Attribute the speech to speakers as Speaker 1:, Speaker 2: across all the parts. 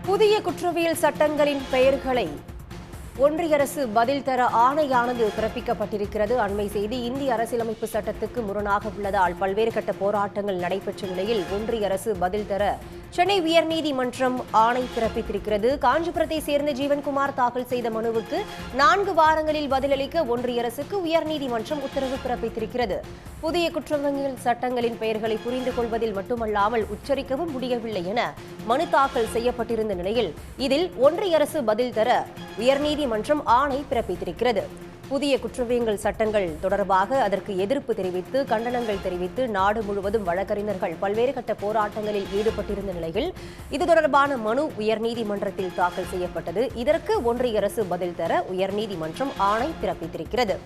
Speaker 1: புதிய குற்றவியல் சட்டங்களின் பெயர்களை ஒன்றிய அரசு பதில் தர ஆணையானது பிறப்பிக்கப்பட்டிருக்கிறது. அண்மை செய்தி, இந்திய அரசியலமைப்பு சட்டத்துக்கு முரணாக உள்ளதால் பல்வேறு கட்ட போராட்டங்கள் நடைபெற்ற நிலையில் ஒன்றிய அரசு பதில் தர சென்னை உயர்நீதிமன்றம் ஆணை பிறப்பித்திருக்கிறது. காஞ்சிபுரத்தை சேர்ந்த ஜீவன்குமார் தாக்கல் செய்த மனுவுக்கு 4 வாரங்களில் பதிலளிக்க ஒன்றிய அரசுக்கு உயர்நீதிமன்றம் உத்தரவு பிறப்பித்திருக்கிறது. புதிய குற்றவியல் சட்டங்களின் பெயர்களை புரிந்து கொள்வதில் மட்டுமல்லாமல் உச்சரிக்கவும் முடியவில்லை என மனு தாக்கல் செய்யப்பட்டிருந்த நிலையில் இதில் ஒன்றிய அரசு பதில் தர உயர்நீதிமன்றம் ஆணை பிறப்பித்திருக்கிறது. புதிய குற்றவியல் சட்டங்கள் தொடர்பாக அதற்கு எதிர்ப்பு தெரிவித்து கண்டனங்கள் தெரிவித்து நாடு முழுவதும் வழக்கறிஞர்கள் பல்வேறு கட்ட போராட்டங்களில் ஈடுபட்டிருந்த நிலையில் இது தொடர்பான மனு உயர்நீதிமன்றத்தில் தாக்கல் செய்யப்பட்டது. இதற்கு ஒன்றிய அரசு பதில் தர உயர்நீதிமன்றம் ஆணை பிறப்பித்திருக்கிறது.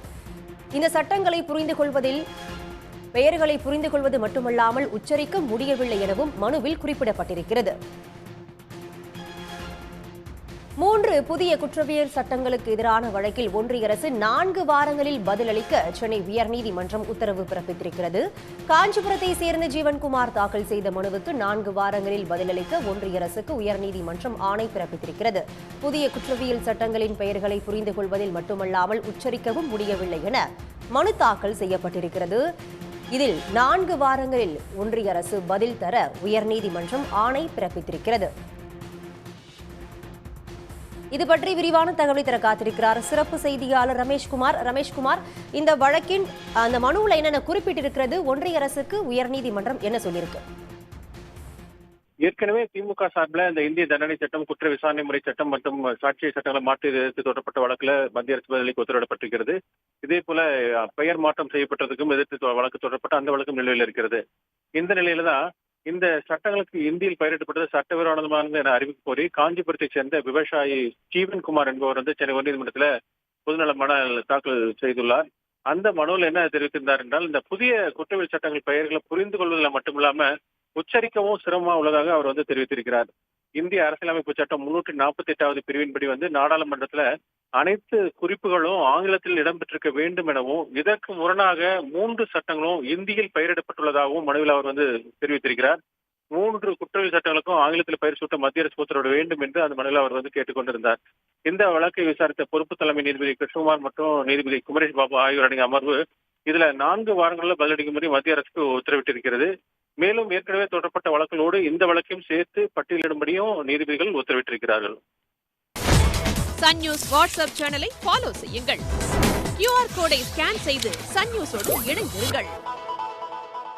Speaker 1: இந்த சட்டங்களை புரிந்து கொள்வதில் பெயர்களை புரிந்து கொள்வது மட்டுமல்லாமல் உச்சரிக்க முடியவில்லை எனவும் மனுவில் குறிப்பிடப்பட்டிருக்கிறது. 3 புதிய குற்றவியல் சட்டங்களுக்கு எதிரான வழக்கில் ஒன்றிய அரசு 4 வாரங்களில் பதிலளிக்க சென்னை உயர்நீதிமன்றம் உத்தரவு பிறப்பித்திருக்கிறது. காஞ்சிபுரத்தை சேர்ந்த ஜீவன்குமார் தாக்கல் செய்த மனுவுக்கு 4 வாரங்களில் பதிலளிக்க ஒன்றிய அரசுக்கு உயர்நீதிமன்றம் ஆணை பிறப்பித்திருக்கிறது. புதிய குற்றவியல் சட்டங்களின் பெயர்களை புரிந்து கொள்வதில் மட்டுமல்லாமல் உச்சரிக்கவும் முடியவில்லை என மனு தாக்கல் செய்யப்பட்டிருக்கிறது. இதில் 4 வாரங்களில் ஒன்றிய அரசு பதில் தர உயர்நீதிமன்றம் ஆணை பிறப்பித்திருக்கிறது. இது பற்றி விரிவான தகவலை தர காத்திருக்கிறார் சிறப்பு செய்தியாளர் ரமேஷ்குமார். இந்த வழக்கின் அந்த மனுவில் என்னென்ன குறிப்பிட்டிருக்கிறது, ஒன்றிய அரசுக்கு உயர்நீதிமன்றம் என்ன சொல்லியிருக்கு?
Speaker 2: ஏற்கனவே திமுக சார்பில் இந்த இந்திய தண்டனை சட்டம், குற்ற விசாரணை முறை சட்டம் மற்றும் சாட்சிய சட்டங்களை மாற்றி எதிர்த்து தொடரப்பட்ட வழக்குல மத்திய அரசு பதிலளிக்க உத்தரவிடப்பட்டிருக்கிறது. இதே போல பெயர் மாற்றம் செய்யப்பட்டதுக்கும் எதிர்த்து வழக்கு தொடரப்பட்ட அந்த வழக்கும் நிலுவையில் இருக்கிறது. இந்த நிலையில தான் இந்த சட்டங்களுக்கு இந்தியில் பெயரிடப்பட்டது சட்டவிரோதமானது என அறிவிக்க கோரி காஞ்சிபுரத்தை சேர்ந்த விவசாயி ஜீவன்குமார் என்பவர் சென்னை உயர்நீதிமன்றத்தில் பொதுநல மனு தாக்கல் செய்துள்ளார். அந்த மனுவில் என்ன தெரிவித்திருந்தார் என்றால், இந்த புதிய குற்றவியல் சட்டங்கள் பெயர்களை புரிந்து கொள்வதில் மட்டுமில்லாம உச்சரிக்கவும் சிரமமா உள்ளதாக அவர் தெரிவித்திருக்கிறார். இந்திய அரசியலமைப்பு சட்டம் 348வது பிரிவின்படி நாடாளுமன்றத்துல அனைத்து குறிப்புகளும் ஆங்கிலத்தில் இடம்பெற்றிருக்க வேண்டும் எனவும் இதற்கு முரணாக 3 சட்டங்களும் இந்தியில் பெயரிடப்பட்டுள்ளதாகவும் மனுவில் அவர் தெரிவித்திருக்கிறார். 3 குற்றவியல் சட்டங்களுக்கும் ஆங்கிலத்தில் பெயர் சூட்ட மத்திய அரசு உத்தரவிட வேண்டும் என்று அந்த மனுவில் அவர் கேட்டுக்கொண்டிருந்தார். இந்த வழக்கை விசாரித்த பொறுப்பு தலைமை நீதிபதி கிருஷ்ணகுமார் மற்றும் நீதிபதி குமரேஷ் பாபு ஆகியோர் அடங்கிய அமர்வு இதுல 4 வாரங்களில் பதிலளிக்கும்படி மத்திய அரசுக்கு உத்தரவிட்டிருக்கிறது. மேலும் ஏற்கனவே தொடரப்பட்ட வழக்குகளோடு இந்த வழக்கையும் சேர்த்து பட்டியலிடும்படியும் நீதிபதிகள் உத்தரவிட்டிருக்கிறார்கள்.
Speaker 3: சன் நியூஸ் வாட்ஸ்அப் சேனலை ஃபாலோ செய்யுங்கள். QR கோடை ஸ்கேன் செய்து சன் நியூஸோடு இணைந்திருங்கள்.